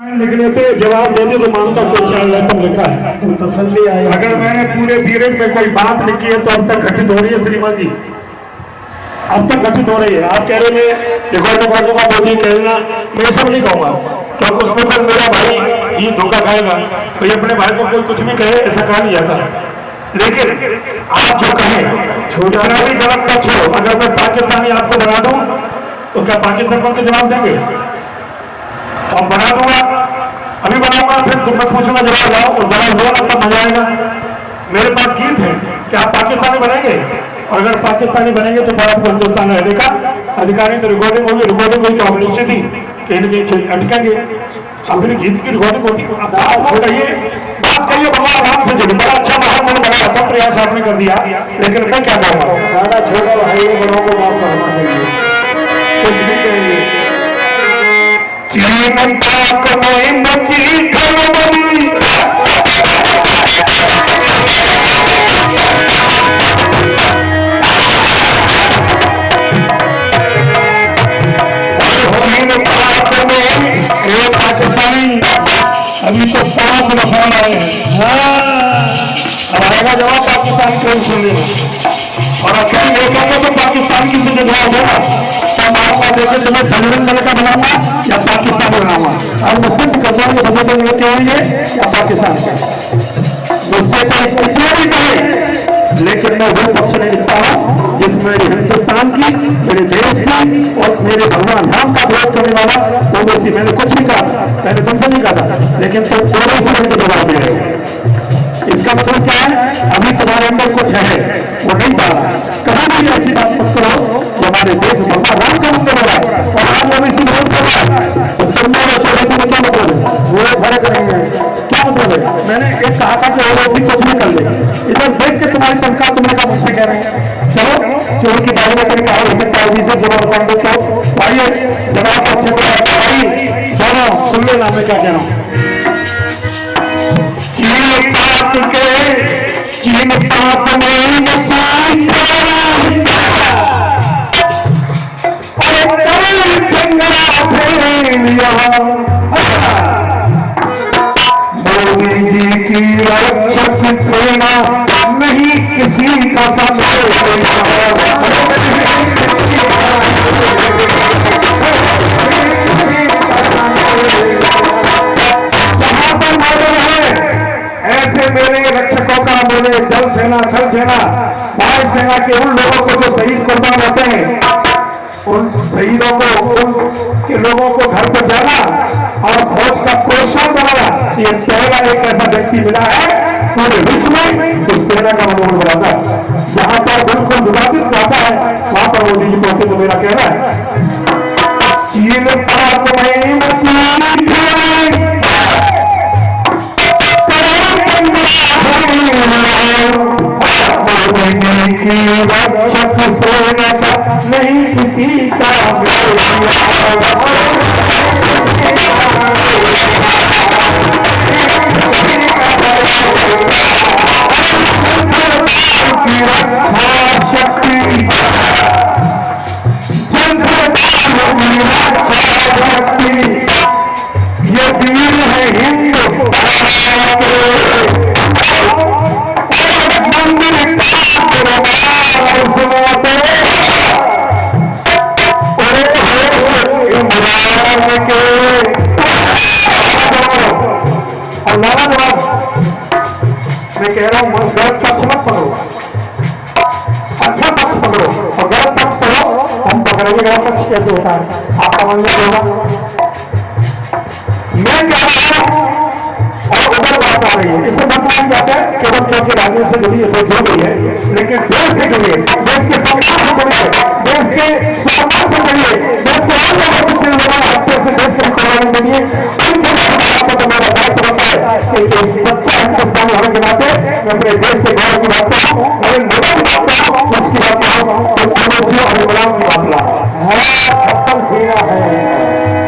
लिखने पे जवाब देते तो मानता कोई चार लेटर लिखा है तसल्ली आई। अगर मैंने पूरे पीरियड में कोई बात लिखी है तो अब तक घटित हो रही है श्रीमान जी, अब तक घटित हो रही है। आप कह रहे हैं रिकॉर्डिंग कर दूंगा मोदी कहना, मैं सब नहीं कहूंगा क्योंकि उसमें फिर मेरा भाई ये धोखा खाएगा। तो ये अपने भाई को कोई कुछ भी कहे ऐसा कहा नहीं जाता, लेकिन आप जो कहें छोटा भी गलत का छोड़ो। अगर मैं पाकिस्तानी आपको बना दूं तो क्या पाकिस्तान को जवाब देंगे? और बना दूंगा, अभी बनाऊंगा, फिर तुम मत पूछूंगा जवाब लाओ और जवाब दो ना, तब मजा आएगा। मेरे पास गीत है कि आप पाकिस्तानी बनेंगे, और अगर पाकिस्तानी बनेंगे तो भारत को हिंदुस्तान रहने का अधिकारी। तो रिकॉर्डिंग होगी, रिकॉर्डिंग हुई तो हम निश्चित ही कहीं न कहीं अटकेंगे। अपने गीत की रिकॉर्डिंग होती है, बात कहिए भगवान राम से जुड़ी। बड़ा अच्छा माहौल मैंने बनाया था, प्रयास आपने कर दिया, लेकिन मैं क्या कहूँगा, ज्यादा छोटा भाई बड़ों को माफ करना चाहिए, कुछ भी कहेंगे। जीवन पाक में मची खलबली, अभी तो 5 रफाल आए हैं। अब आएगा जवाब पाकिस्तान क्यों सुन लेना, और अकेले ये कहते तो पाकिस्तान की मुझे जवाब होगा तब आपका देखे तो मैं बजरंग दल का बनाऊंगा या पाकिस्तान बनाऊंगा। और मैं सिद्ध कर दूंगा बजरंग दल के होंगे या पाकिस्तान के, मुझसे चाहे कितना भी कहे, लेकिन मैं वो पक्ष नहीं लिखता हूँ जिसमें मेरे हिंदुस्तान की, मेरे देश की और मेरे भगवान राम का विरोध करने वाला कांग्रेसी। मैंने कुछ नहीं कहा, मैंने तुमसे नहीं कहा, लेकिन तुम थोड़े से मुझे जवाब दे रहे हो। इसका मतलब क्या है, अभी तुम्हारे अंदर कुछ है वो नहीं पा रहा। कभी भी ऐसी बात मत करो जो हमारे देश भगवान राम का मतलब हो रहा है और आज हम इसी विरोध कर रहा है, तो सुनने और सोचने में क्या मतलब है, वो फर्क नहीं है। क्या मतलब है, मैंने एक कहा था कि और ऐसी कुछ नहीं कर ले, इधर देख के तुम्हारी तनख्वाह तुमने का मुझसे कह रहे हैं। चलो चोर की बारी में कहीं हो सकता है, से जवाब कर दो तो आइए जवाब अच्छे से दोनों सुन लेना मैं क्या कह रहा हूँ। चीन पाप में मची मोदी जी की रक्षक सेना नहीं किसी का संदेश। ऐसे मेरे रक्षकों का, मेरे जल सेना, थल सेना, वायु सेना के उन लोगों को जो शहीद कुर्बान होते हैं, उन शहीदों को, के लोगों को घर पर जाना और फौज का प्रोत्साहन बनाना, ये पहला एक ऐसा व्यक्ति मिला है पूरे विश्व में जो सेना का मनोबल बढ़ाता है। जहां पर बिल्कुल विवादित जाता है वहां पर मोदी जी पहुंचे तो मेरा कहना है चीन पाक में नहीं किसी का ये वीर है हिंदुस्तान मैं कह रहा हूँ गलत पक्ष मत पकड़ो, अच्छा पक्ष पकड़ो, और गलत पक्ष पकड़ो हम पकड़ेंगे। गलत पक्ष कैसे होता है आपका मन में होगा। मैं कह रहा हूँ और उधर बात आ रही है, इससे मतलब जाता है केवल क्योंकि राज्यों से जुड़ी है जुड़ गई है, लेकिन देश से जुड़ी है, देश के संविधान से जुड़ी है, देश के स्वास्थ्य से जुड़ी है, देश के और लोगों से हत्या से देश के कुर्बानी के लिए बच्चा हिंदुस्तानी होने के नाते मैं अपने देश के गौरव की बात कर रहा हूँ, नरेंद्र मोदी की बात कर रहा हूँ, उसकी बात कर रहा हूँ, और कांग्रेसियों और गुलाम की बात कर रहा हूँ। छप्पन सेना है और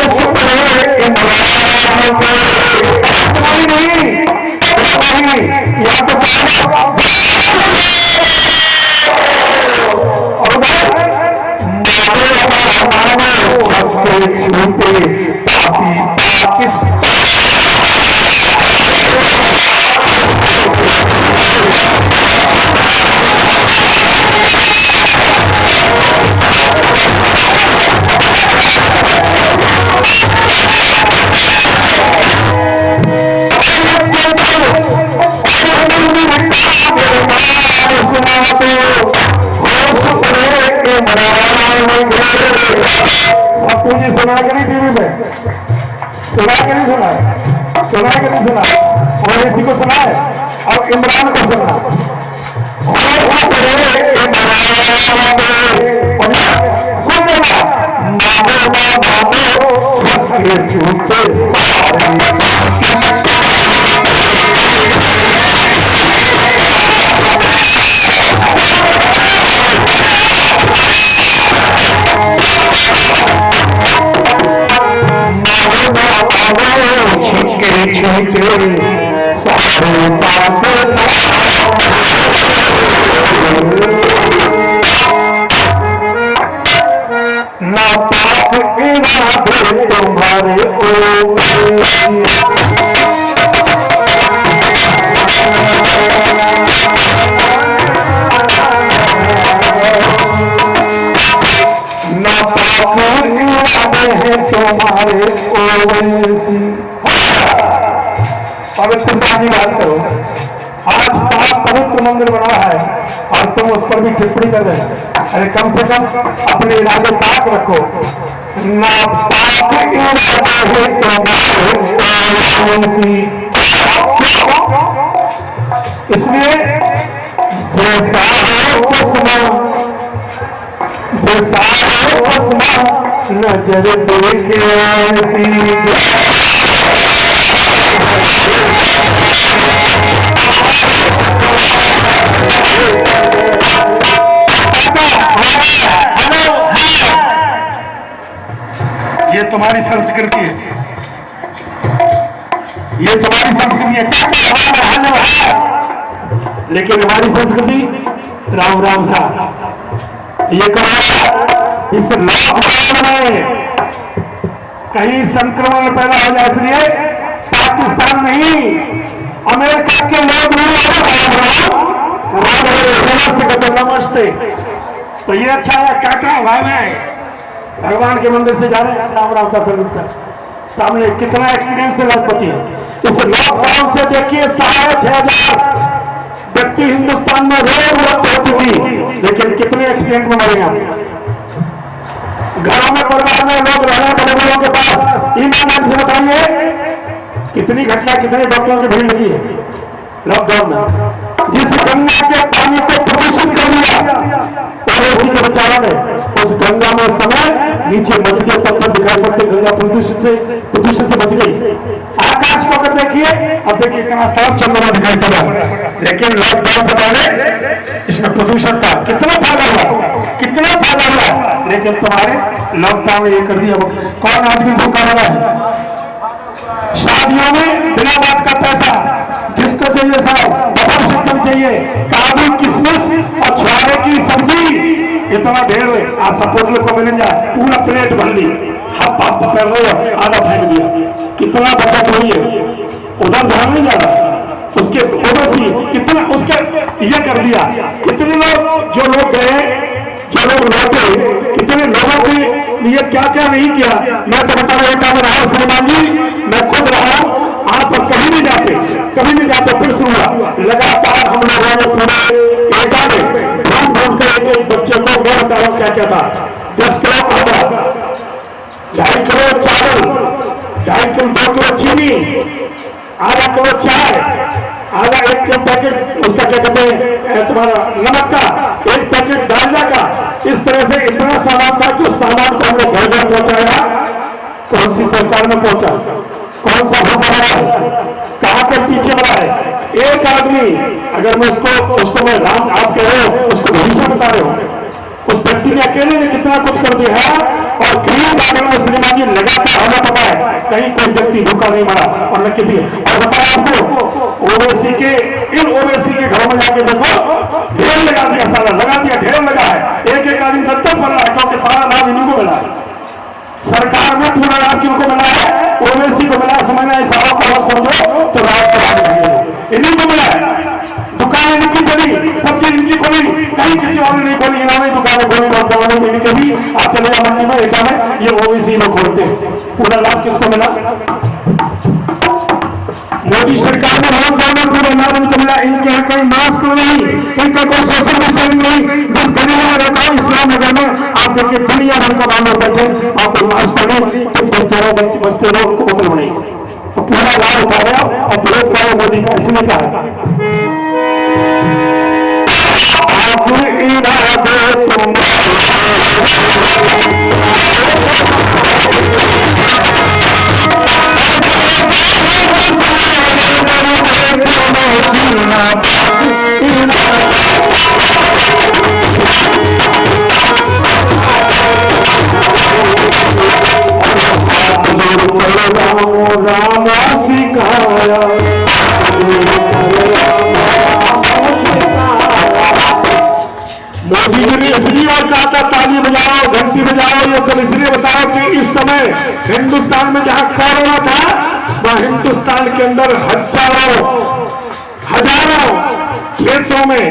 दूसरा सुना है कि नहीं सुना है? सुना है कि नहीं सुना? ओवैसी को सुना है और इमरान को सुना। तुम्हारे पवित्रता की बात करो। आज 5 पवित्र मंदिर बना है और तुम उस पर भी टिप्पणी कर रहे हो। अरे कम से कम अपने इरादे पाक रखो ना। पाक इरादे इसलिए जैसा नजर देखे ये तुम्हारी संस्कृति है, ये तुम्हारी संस्कृति है। लेकिन हमारी संस्कृति राम राम सा ये कहा इस लॉकडाउन में कहीं संक्रमण पैदा हो जाए, इसलिए पाकिस्तान नहीं अमेरिका के लोग नमस्ते। तो ये अच्छा है क्या भाई में भगवान के मंदिर से जा रहे हैं राम राम का सर्विस सामने कितना एक्सीडेंट से लग पची। इस लॉकडाउन से देखिए 6,500 व्यक्ति हिंदुस्तान में रोज मौत होती थी, लेकिन कितने एक्सीडेंट में मरे हैं। घरों में परिवार में लोग रह रहे बड़े बड़ों के पास। ईमानदारी से बताइए कितनी घटना कितने डॉक्टरों की भीड़ लगी है लॉकडाउन में। जिस गंगा के पानी को प्रदूषित कर दिया ओवैसी के बचावा ने, उस गंगा में समय नीचे नदी के पत्थर दिखाई पड़ते, गंगा प्रदूषित से बच गई। आकाश को अगर देखिए, अब देखिए कितना साफ चंद्रमा दिखाई पड़ा, लेकिन लॉकडाउन से पहले इसमें प्रदूषण था। कितना फायदा हुआ, लेकिन तुम्हारे लॉकडाउन ये कर दिया। कौन आदमी धोखा वाला है? शादियों में बिना बात का पैसा जिसको चाहिए साहब, बटर चिकन चाहिए, काजू किशमिश और छुआरे की सब्जी, इतना ढेर आज सपोज लोग को मिल जाए पूरा प्लेट भर ली, हाथ पाप कर रहे हो आधा फेंक दिया। कितना बचत हुई है, उधर ध्यान नहीं जा रहा। उसके ओवैसी कितना उसके ये कर दिया। कितने लोग जो लोग गए, जो लोग लौटे, कितने लोगों के लिए क्या क्या नहीं किया। मैं तो बता रहा रहा श्रीमान जी, मैं खुद रहा आप कभी नहीं जाते फिर सुना लगातार हम लोगों ने पूरे एरिया में ढूंढ कर एक बच्चे को मैं बताऊँ क्या क्या था। 10 किलो आटा, 2.5 किलो चावल, 2.5 किलो 2 किलो चीनी, आधा किलो चाय, आधा 1 किलो पैकेट उसका क्या कहते हैं तुम्हारा नमक का, 1 पैकेट डालडा का। इस तरह से इतना सामान था कि उस सामान को हमने घर घर पहुंचाया। कौन सी सरकार में पहुंचा, कौन सा हुक्म है, कहां पर पीछे बढ़ा है। एक आदमी अगर मैं उसको मैं राम आप कह रहे हो, उसको भविष्य बता रहे हो, उस व्यक्ति ने अकेले ने कितना कुछ कर दिया है। और गरीब आदमी में श्रीमान जी लगातार हमें पता है कहीं कोई व्यक्ति भूखा नहीं मरा और न किसी। और बताया आपको ओवैसी के इन ओवैसी के घरों में जाके देखो, ढेर लगा दिया, सारा लगा दिया, ढेर लगा है। एक आदमी 10 बन रहा है क्योंकि सारा लाभ इन्हीं को मिला है। सरकार में पूरा लाभ किनको मिला है? ओवैसी को मिला। समझना है सारा को और समझो तो राज इन्हीं को मिला है। दुकानें इनकी चली, सब चीज इनकी खोली, कहीं किसी और ने नहीं खोली। इन्होंने दुकानें खोली, नौजवानों ने कभी आप चले जाओ मंडी में देखा है ये ओवैसी लोग खोलते। पूरा लाभ किसको मिला? मोदी सरकार में नौजवानों पूरा लाभ इनको मिला। इनके यहाँ कोई मास्क नहीं, इनका कोई सोशल डिस्टेंस नहीं। जिस गली में रहता है इस्लाम नगर में आप देखिए दुनिया भर का बांधो बैठे, आपको मास्क पहने बचते रहो, बचते रहो, उनको नहीं। राम राम सिखाया, मोदी जी ने इसलिए और कहा था ताली बजाओ घंटी बजाओ, ये सब इसलिए बताओ कि इस समय हिंदुस्तान में जहां कोरोना था वह हिंदुस्तान के अंदर हजारों खेतों में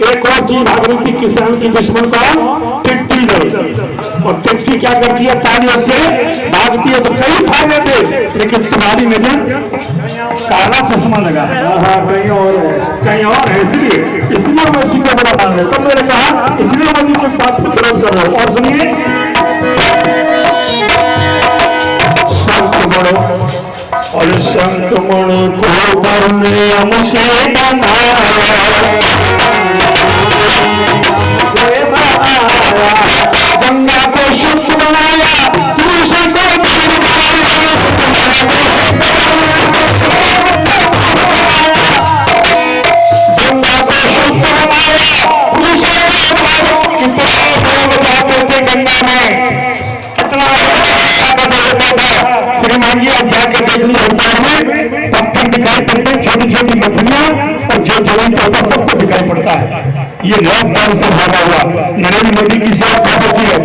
एक और चीज भाग रही थी, किसान की दुश्मन कौन? टिड्डी नहीं। और टिड्डी क्या करती है? तालियों से भागती है। तो कई फायदे थे, लेकिन तुम्हारी नजर काला चश्मा लगा। कहीं और है, इसलिए मैं इसी को बड़ा मान रहा। तो मैंने कहा इसलिए मोदी को बात पर विरोध कर रहा हूं। और सुनिए, संक्रमण और संक्रमण को बने हमसे गंगा को शुद्ध बनाया, तुलसी को गंगा को शुद्ध बनाया, तुलसी गंगा में कितना श्रीमान जी आप जाकर देख ली होता है, पत्थर दिखाई पड़ते हैं, छोटी छोटी मछलियां, और जो जलन होता सबको दिखाई पड़ता है। ये लॉकडाउन से भागा हुआ नरेंद्र मोदी की सेवा बहुत होती है।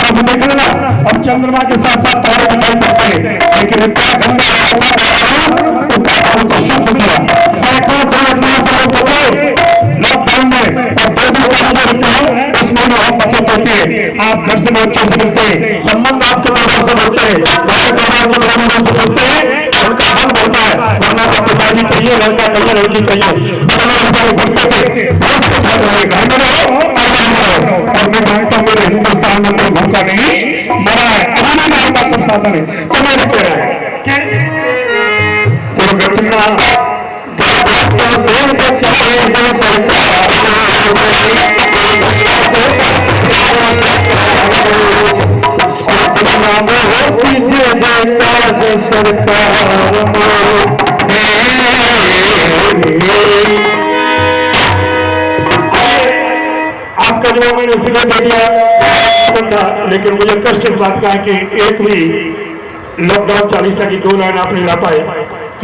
अब देख लेना, अब चंद्रमा के साथ साथ तारे दिखाई पड़ते हैं, लेकिन उत्तराखंड को शुद्ध किया। सैकड़ों लॉकडाउन में और इसमें बहुत बचत होती है। आप घर से बच्चों से मिलते हैं, संबंध आपके लोगों से बढ़ते हैं, लोगों से बढ़ते हैं, उनका हल बढ़ता है। वरना तो पिताजी कहिए, लड़का कहिए, लड़की कहिए, घर में रहो और मैं मानता हूँ मेरे हिंदुस्तान में कोई भूखा नहीं मरा है। अभी नाम का सब साधन है। तो मैंने कह रहा है कि दुर्घटना आपका जो मैंने इसलिए दे दिया, लेकिन मुझे कष्ट इस बात का है कि एक भी लॉकडाउन 40 की 2 लाइन आप नहीं ला पाए।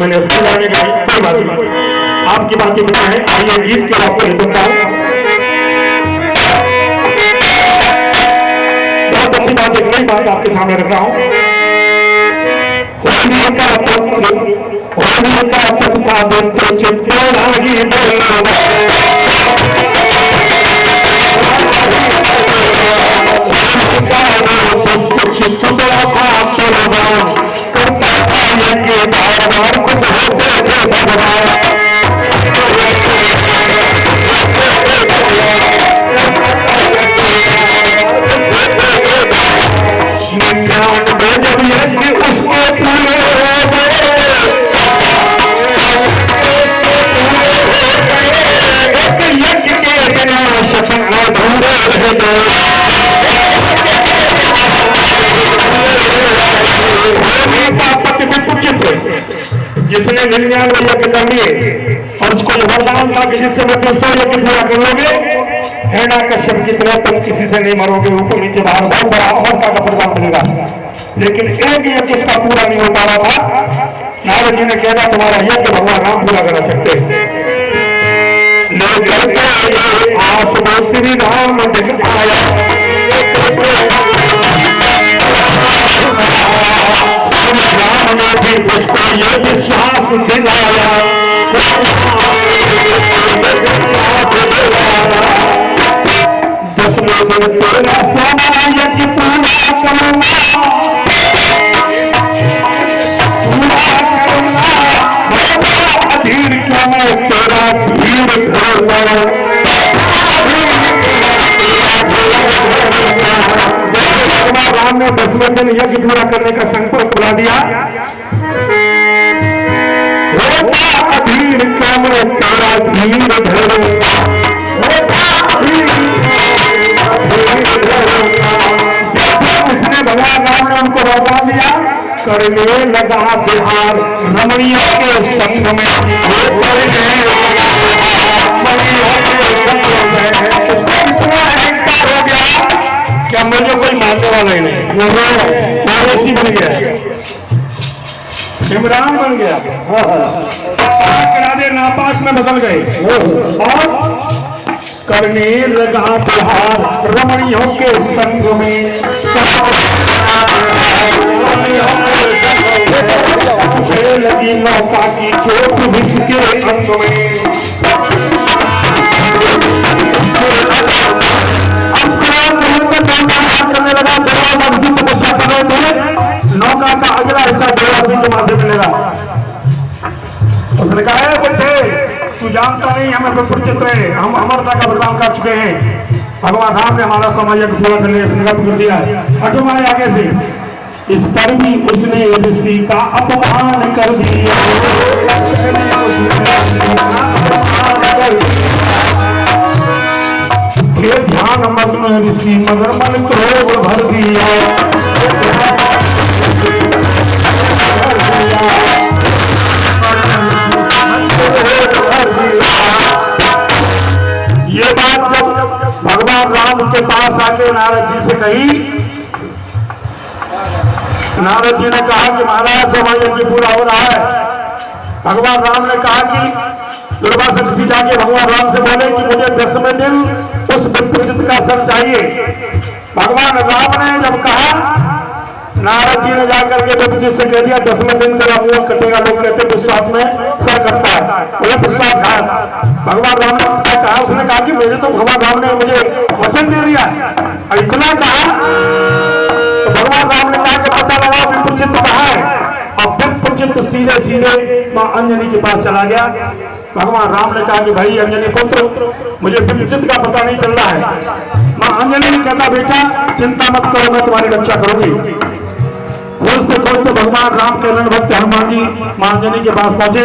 मैंने उससे लाने का कोई बात नहीं, आपकी बातें क्या है। आइए गीत के आपको देता हूं। बहुत अच्छी बात, एक नई बात आपके सामने रख रहा हूं। जिसने 99 यज्ञ कर लिए और उसको वरदान था कि जिससे मैं 200 यज्ञ पूरा कर लोगे, हेना कश्यप की तरह तुम किसी से नहीं मरोगे, ऊपर नीचे बाहर बहुत बड़ा अमरता का प्रदान मिलेगा। लेकिन एक यज्ञ उसका पूरा नहीं हो पा रहा था। नारद जी ने कहा तुम्हारा यज्ञ भगवान राम पूरा करा सकते हैं। श्री राम दिखाया राम ने भी उसको ये विश्वास दिलाया, दसवें दिन तेरा सोना यज्ञ पूरा करूंगा, अधीर का मैं तेरा धीर धरूंगा। राम ने 10वें दिन यज्ञ पूरा करने का संकल्प बुला दिया। अधीर का मैं तेरा धीर धरूंगा, उसने भगवान राम ने उनको बता दिया। करने लगा बिहार रमणियों के संग में, क्या मुझे कोई मानने वाला ही नहीं, वो बन गया। इमरान बन गया। करा दे नापाक में बदल गए और करने लगा प्यार रमणियों के संग में, लगी नौका की चोट विसके अंग में। करने लगा दरवाजा विजित तपस्या कर रहे थे, नौका का अगला हिस्सा दरवाजे के माध्यम मिलेगा। उसने कहा है बेटे तू जानता नहीं हमें बिल्कुल चित्र है, हम अमरता का बलिदान कर चुके हैं, भगवान राम ने हमारा समय पूरा करने संकल्प कर दिया है। हटो आगे से। इस पर भी उसने ऋषि का अपमान कर दिया। फिर ध्यान मग्न ऋषि मगर मन क्रोध भर दिया। ये बात जब भगवान राम के पास आके नारद जी से कही, नारद जी ने कहा कि महाराज समय यज्ञ पूरा हो रहा है। भगवान राम ने कहा कि दुर्वासा ऋषि जाके भगवान राम से बोले कि मुझे 10वें दिन उस विप्रजित का सर चाहिए। भगवान राम ने जब कहा, नारद जी ने जाकर के विप्रजित से कह दिया 10वें दिन तेरा मुंह कटेगा। लोग कहते विश्वास में सर कटता है, बोले विश्वासघात। भगवान राम ने उससे कहा, उसने कहा कि मेरे तो भगवान राम ने मुझे वचन दे दिया और इतना कहा तो भगवान राम ने कहा कि पता लगा विप्रजित कहा है। और विप्रजित सीधे सीधे मां अंजनी के पास चला गया। भगवान राम ने कहा कि भाई अंजनी पुत्र मुझे विप्रजित का पता नहीं चल रहा है। मां अंजनी ने कहता बेटा चिंता मत करो, मैं तुम्हारी रक्षा करूंगी। खोजते खोजते भगवान राम के रण भक्त हनुमान जी मां अंजनी के पास पहुंचे।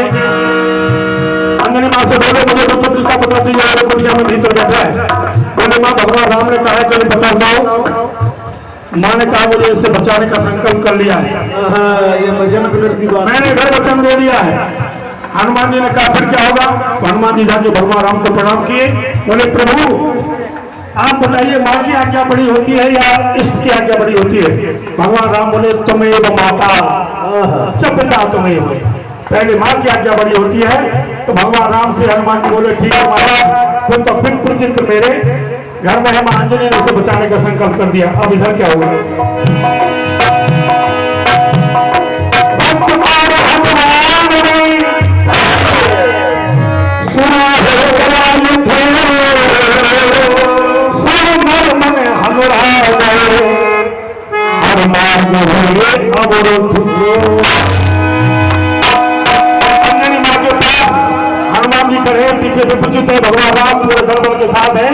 अंजनी मां से बोले मुझे विप्रजित का पता चाहिए, कुटिया में भीतर बैठा है। बोले मां भगवान राम ने कहा है कि पता बताओ। मां ने कहा मुझे इससे बचाने का संकल्प कर लिया है। ये वचन की बात, मैंने घर वचन दे दिया है। हनुमान जी ने कहा फिर क्या होगा? हनुमान जी जाके भगवान राम को प्रणाम किए, बोले प्रभु आप बताइए माँ की आज्ञा बड़ी होती है या इष्ट की आज्ञा बड़ी होती है? भगवान राम बोले तुम्हें माता सब पिता तुम्हें। पहले माँ की आज्ञा बड़ी होती है। तो भगवान राम से हनुमान जी बोले ठीक है महाराज, फिर तो फिर प्रचित मेरे घर में है। मां अंजनी ने उसे बचाने का संकल्प कर दिया। अब इधर क्या होगा? अंजनी मां के पास हनुमान जी खड़े, पीछे विप्रजित है, भगवान राम पूरे दलबल के साथ है।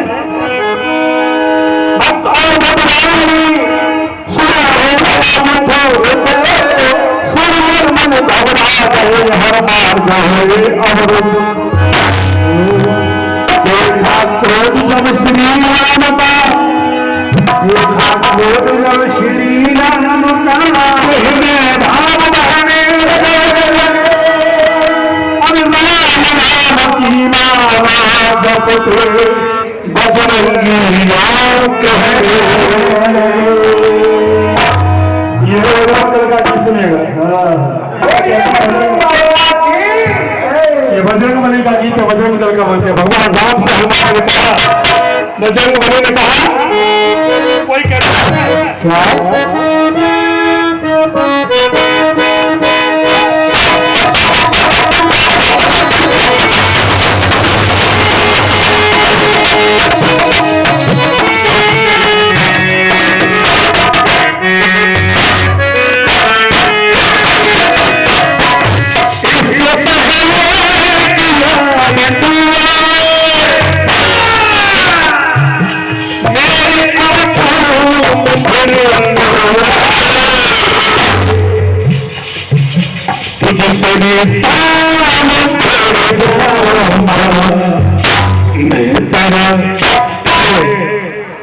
श्री राम बजरंगी ये का गीत सुनेगा। ये बजरंग बली का गीत है, बजरंग दल का बोलते हैं। भगवान राम से हनुमान ने कहा, बजरंग बली ने कहा कोई कहता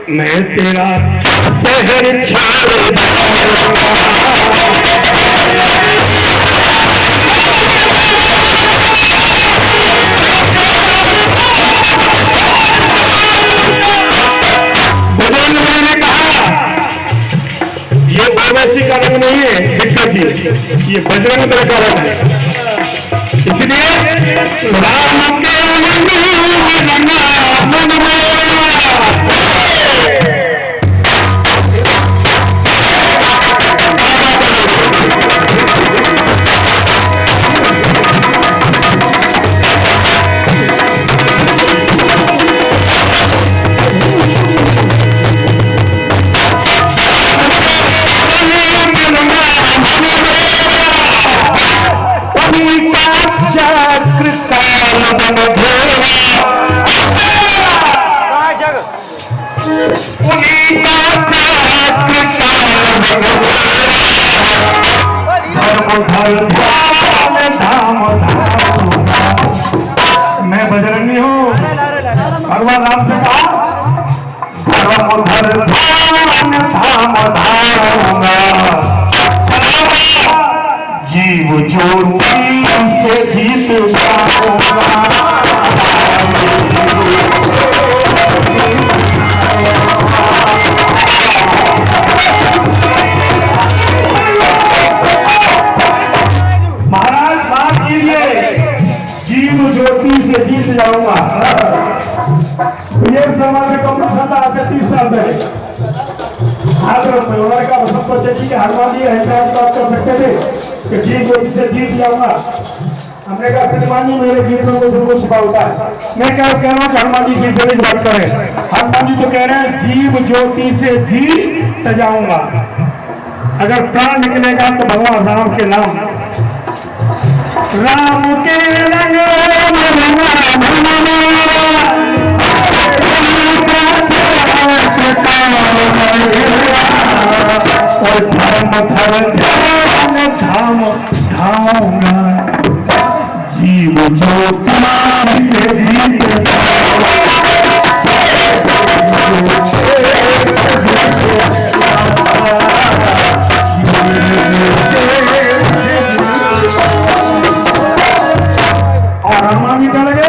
मैं तेरा शहर छोड़ ये ओवैसी का रंग नहीं है विक्टर जी, ये बजरंग दल का रंग है। इसलिए राम के रंग में रंगा मन मेरा। मैं बजरंगी हूँ। भगवान राम से कहा धर्म धर धाम धारूंगा, जीव ज्योति से जीत जाऊंगा। महाराज बात कीजिए, जीव ज्योति से जीत जाऊंगा। ये समाज में कॉम्पिटिशन था आज से 30 साल पहले। उन्होंने कहा सब सोचे कि हनुमान जी ऐसा बात कर सकते थे कि जीव ज्योति से जीत जाऊंगा। हमने कहा श्रीमान जी मेरे जीत में कुछ छुपा होता है। मैं क्या कह रहा हूँ कि हनुमान जी जीत से बात करें। हनुमान जी तो कह रहे हैं जीव ज्योति से जीत जाऊंगा। अगर प्राण निकलेगा तो भगवान राम के नाम, राम के रंग और धर्म धर्म धाम धाऊंगा, जीव ज्योति से जीत और हनुमान जी क्या लगे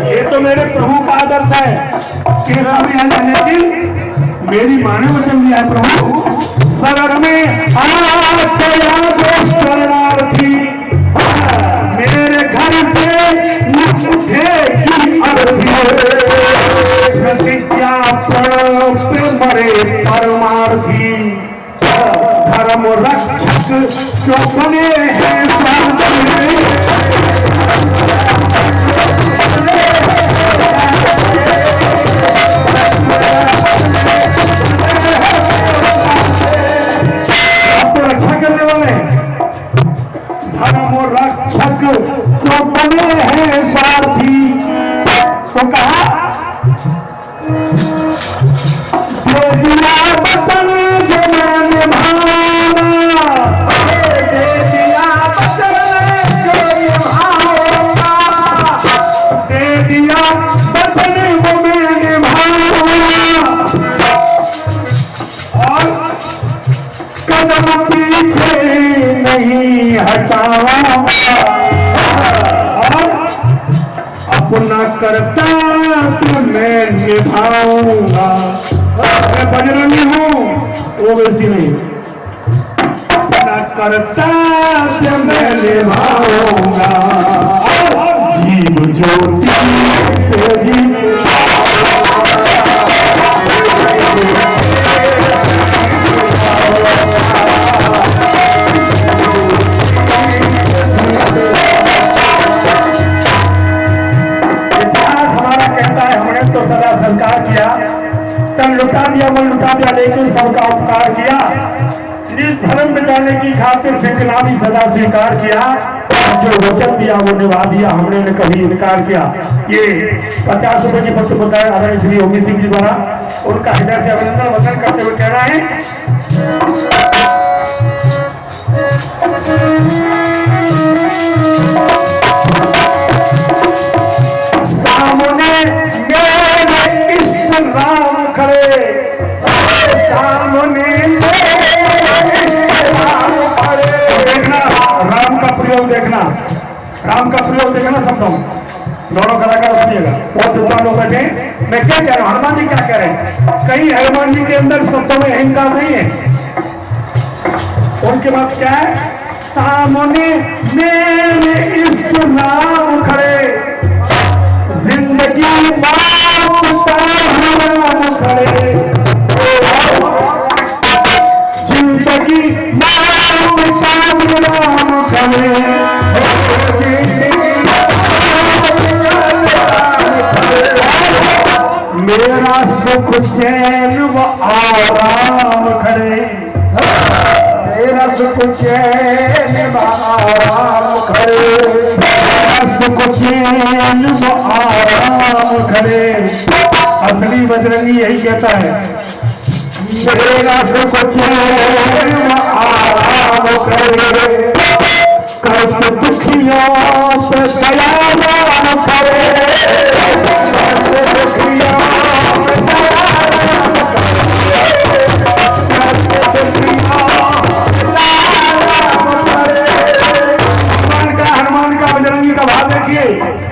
ये तो मेरे प्रभु का आदर्श है। लेकिन मेरी माने वचन दिया है प्रभु, शरण में शरणार्थी मेरे घर से न उठेगी अर्थी, प्रतिज्ञा पे मरे परमार्थी, धर्म रक्षक जो बने हैं तो रक्षा करने वाले, धर्म रक्षक जो बने हैं स्वार्थी। तो कहा बचन जो मैंने भावना, नहीं हटाऊंगा और अपना करता तो मैं निभाऊंगा। मैं बजरंगी हूँ वो वैसी नहीं, अपना करता तो मैं निभाऊंगा, जीव ज्योति से जीत लुटा दिया, मन लुटा दिया, लेकिन सबका उपकार किया। निज धर्म बचाने की खातिर फितना भी सदा स्वीकार किया। जो वचन दिया वो निभा दिया, हमने ने कभी इनकार किया। ये 50 रुपए की पत्र बताया आदरणीय श्री ओमी सिंह जी द्वारा, उनका हृदय से अभिनंदन वचन करते हुए कहना है, सामने मेरे इष्ट राम खड़े, सामने देखना राम का प्रयोग, देखना राम का प्रयोग, देखना शब्दों दोनों कलाकार सुनिएगा, बहुत विद्वान लोग बैठे हैं। मैं क्या कह रहा हूँ, हनुमान जी क्या कह रहे हैं? कहीं हनुमान जी के अंदर शब्दों में अहंकार नहीं है। उनके बाद क्या है? सामने मेरे इस नाम खड़े, जिंदगी मौत का हराम खड़े, जिंदगी मौत का हराम खड़े, मेरा सुख चैन व आराम खड़े, मेरा सुख चैन व आराम खड़े, मेरा सुख चैन व आराम खड़े। असली बजरंगी यही कहता है, मेरा सुख चैन व आराम खड़े, कष्ट दुखियों से दयावान खड़े,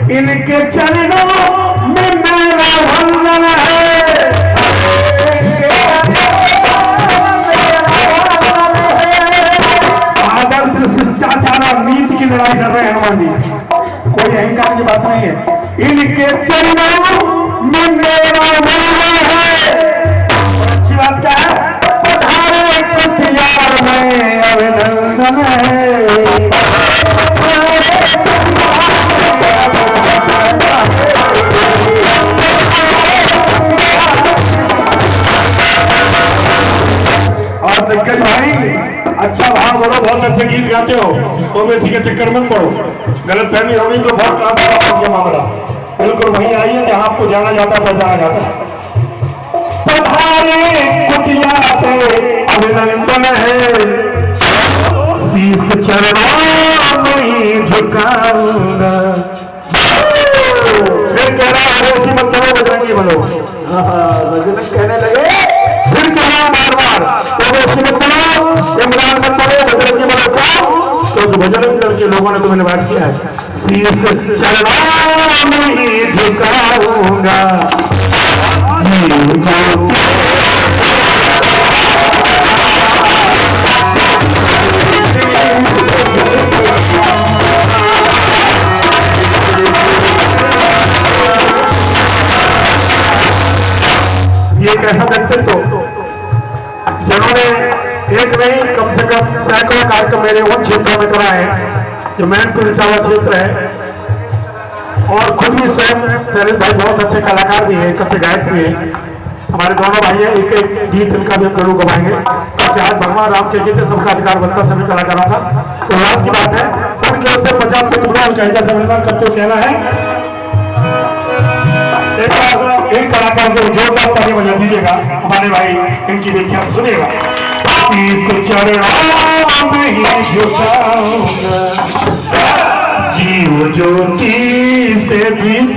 इनके चरणों में मेरा वंदन है, आदर्श शिष्टाचार और नीति की लड़ाई कर रहे हैं हनुमान जी, कोई अहंकार की बात नहीं है। इनके चरणों में मेरा वंदन है। अच्छी बात क्या है? पधारे कुटियार में अभिनंदन है। दिग्गज भाई, अच्छा भाव बोलो, बहुत अच्छे गीत गाते हो, तो इसी के चक्कर में पड़ो, गलत फहमी होगी तो बहुत काम ये मामला। बिल्कुल वहीं आइए जहां आपको जाना जाता है, पहुंचाना जाता है। पधारे कुटिया पे अभिनंदन है, शीश चरणों में झुकाऊंगा। फिर कह रहा है ऐसी मत करो बजरंगी बोलो, बजरंग कहने लगे, फिर कह रहा बार बार इमरान मत पड़े बजरंगी बोलो को, तो बजरंग दल के लोगों ने तुम्हें बात किया है, शीश चरणों में झुकाऊंगा, जीव ज्योति ये एक ऐसा व्यक्तित्व जिन्होंने एक नहीं कम से कम सैकड़ों कार्यक्रम मेरे उन क्षेत्रों में कराए हैं जो मैनपुर इटावा क्षेत्र है, और खुद भी स्वयं शैलेश भाई बहुत अच्छे कलाकार भी हैं, एक अच्छे गायक भी हैं। हमारे दोनों भाई हैं, एक एक गीत इनका भी हम जरूर गवाएंगे, क्योंकि आज भगवान राम के गीत सबका अधिकार बनता सभी कलाकारों का। तो रात की बात है, उनकी ओर से 50 प्रतिभा चाहिए सम्मान करते हुए कहना है, एक कलाकार को जोरदार ताली बजा दीजिएगा हमारे भाई, इनकी व्याख्या सुनिएगा। शीश चरणों में ही झुकाऊंगा, जीव ज्योति से जीत